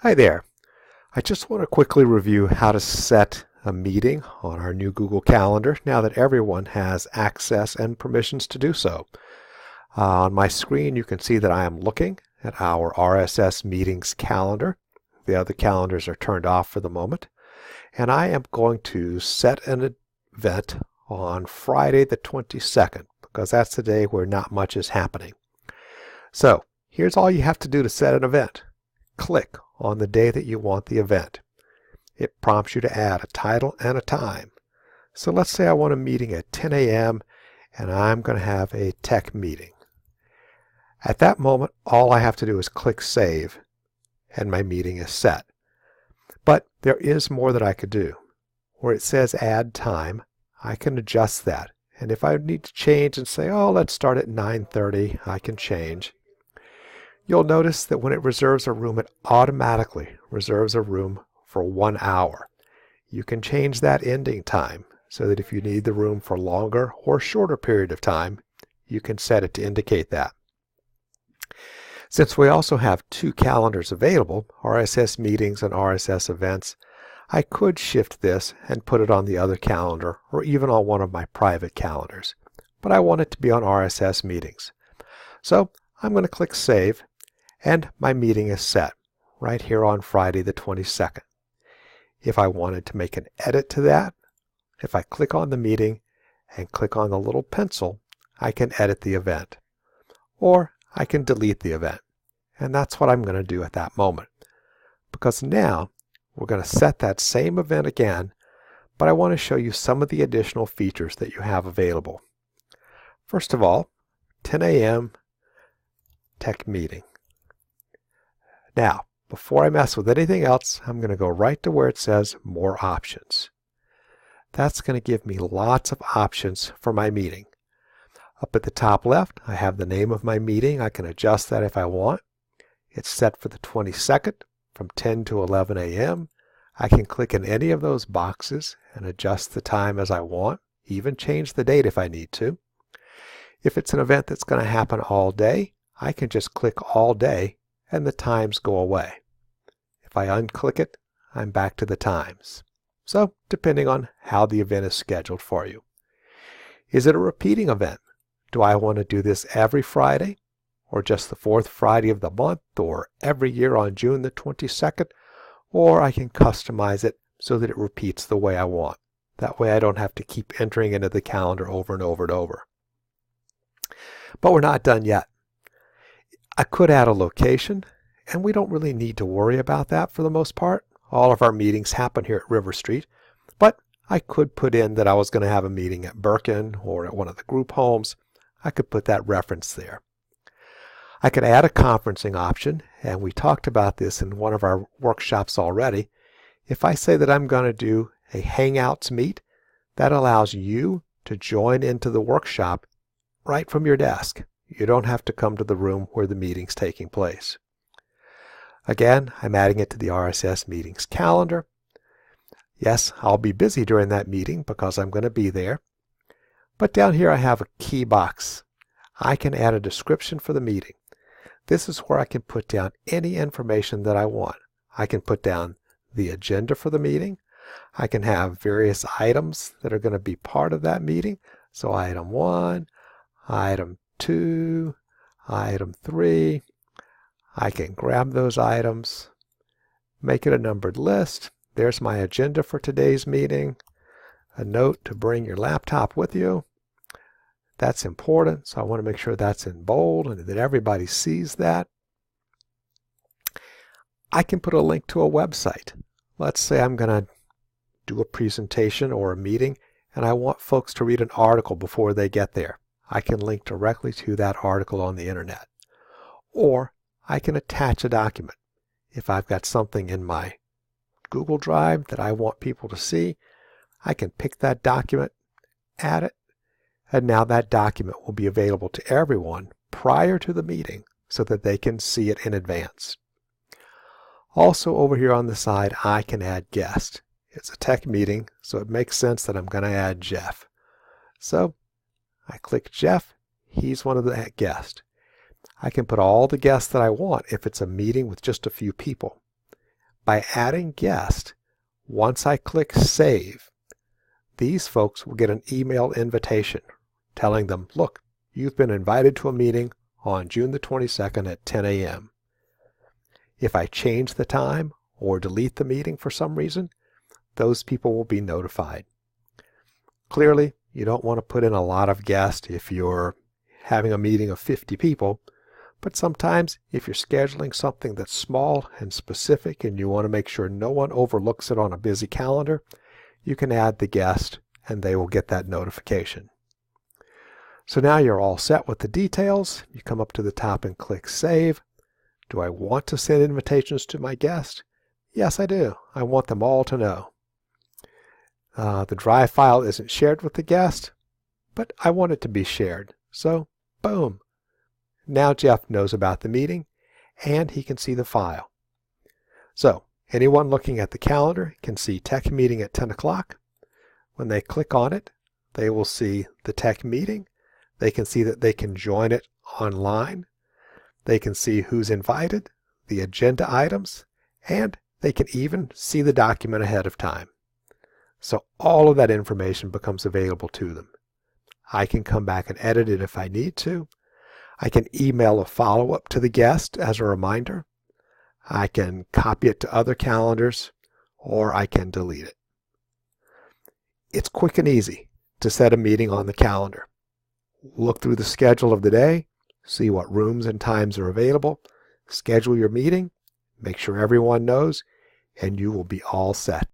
Hi there. I just want to quickly review how to set a meeting on our new Google Calendar now that everyone has access and permissions to do so. On my screen you can see that I am looking at our RSS meetings calendar. The other calendars are turned off for the moment. And I am going to set an event on Friday the 22nd because that's the day where not much is happening. So here's all you have to do to set an event. Click on the day that you want the event. It prompts you to add a title and a time. So let's say I want a meeting at 10 a.m. and I'm going to have a tech meeting. At that moment, all I have to do is click Save and my meeting is set. But there is more that I could do. Where it says Add Time, I can adjust that. And if I need to change and say, oh, let's start at 9:30, I can change. You'll notice that when it reserves a room, it automatically reserves a room for 1 hour. You can change that ending time so that if you need the room for longer or shorter period of time, you can set it to indicate that. Since we also have two calendars available, RSS meetings and RSS events, I could shift this and put it on the other calendar or even on one of my private calendars. But I want it to be on RSS meetings. So I'm going to click Save. And my meeting is set right here on Friday the 22nd. If I wanted to make an edit to that, if I click on the meeting and click on the little pencil, I can edit the event. Or I can delete the event. And that's what I'm going to do at that moment. Because now we're going to set that same event again, but I want to show you some of the additional features that you have available. First of all, 10 a.m. tech meeting. Now, before I mess with anything else, I'm going to go right to where it says More Options. That's going to give me lots of options for my meeting. Up at the top left, I have the name of my meeting. I can adjust that if I want. It's set for the 22nd from 10 to 11 a.m. I can click in any of those boxes and adjust the time as I want, even change the date if I need to. If it's an event that's going to happen all day, I can just click All Day and the times go away. If I unclick it, I'm back to the times. So, depending on how the event is scheduled for you. Is it a repeating event? Do I want to do this every Friday? Or just the fourth Friday of the month? Or every year on June the 22nd? Or I can customize it so that it repeats the way I want. That way I don't have to keep entering into the calendar over and over and over. But we're not done yet. I could add a location, and we don't really need to worry about that for the most part. All of our meetings happen here at River Street, but I could put in that I was going to have a meeting at Birkin or at one of the group homes. I could put that reference there. I could add a conferencing option, and we talked about this in one of our workshops already. If I say that I'm going to do a Hangouts meet, that allows you to join into the workshop right from your desk. You don't have to come to the room where the meeting's taking place. Again, I'm adding it to the RSS meetings calendar. Yes, I'll be busy during that meeting because I'm going to be there. But down here I have a key box. I can add a description for the meeting. This is where I can put down any information that I want. I can put down the agenda for the meeting. I can have various items that are going to be part of that meeting. So item 1, item 2, item 3. I can grab those items, make it a numbered list. There's my agenda for today's meeting. A note to bring your laptop with you. That's important, so I want to make sure that's in bold and that everybody sees that. I can put a link to a website. Let's say I'm going to do a presentation or a meeting and I want folks to read an article before they get there. I can link directly to that article on the internet. Or I can attach a document. If I've got something in my Google Drive that I want people to see, I can pick that document, add it, and now that document will be available to everyone prior to the meeting so that they can see it in advance. Also over here on the side, I can add guests. It's a tech meeting, so it makes sense that I'm going to add Jeff. So I click Jeff. He's one of the guests. I can put all the guests that I want if it's a meeting with just a few people. By adding guest, once I click Save, these folks will get an email invitation telling them, look, you've been invited to a meeting on June the 22nd at 10 a.m. If I change the time or delete the meeting for some reason, those people will be notified. Clearly, you don't want to put in a lot of guests if you're having a meeting of 50 people, but sometimes if you're scheduling something that's small and specific and you want to make sure no one overlooks it on a busy calendar, you can add the guest and they will get that notification. So now you're all set with the details. You come up to the top and click Save. Do I want to send invitations to my guest? Yes, I do. I want them all to know. The drive file isn't shared with the guest, but I want it to be shared. So, boom. Now Jeff knows about the meeting, and he can see the file. So, anyone looking at the calendar can see Tech Meeting at 10 o'clock. When they click on it, they will see the Tech Meeting. They can see that they can join it online. They can see who's invited, the agenda items, and they can even see the document ahead of time. So all of that information becomes available to them. I can come back and edit it if I need to. I can email a follow-up to the guest as a reminder. I can copy it to other calendars, or I can delete it. It's quick and easy to set a meeting on the calendar. Look through the schedule of the day, see what rooms and times are available, schedule your meeting, make sure everyone knows, and you will be all set.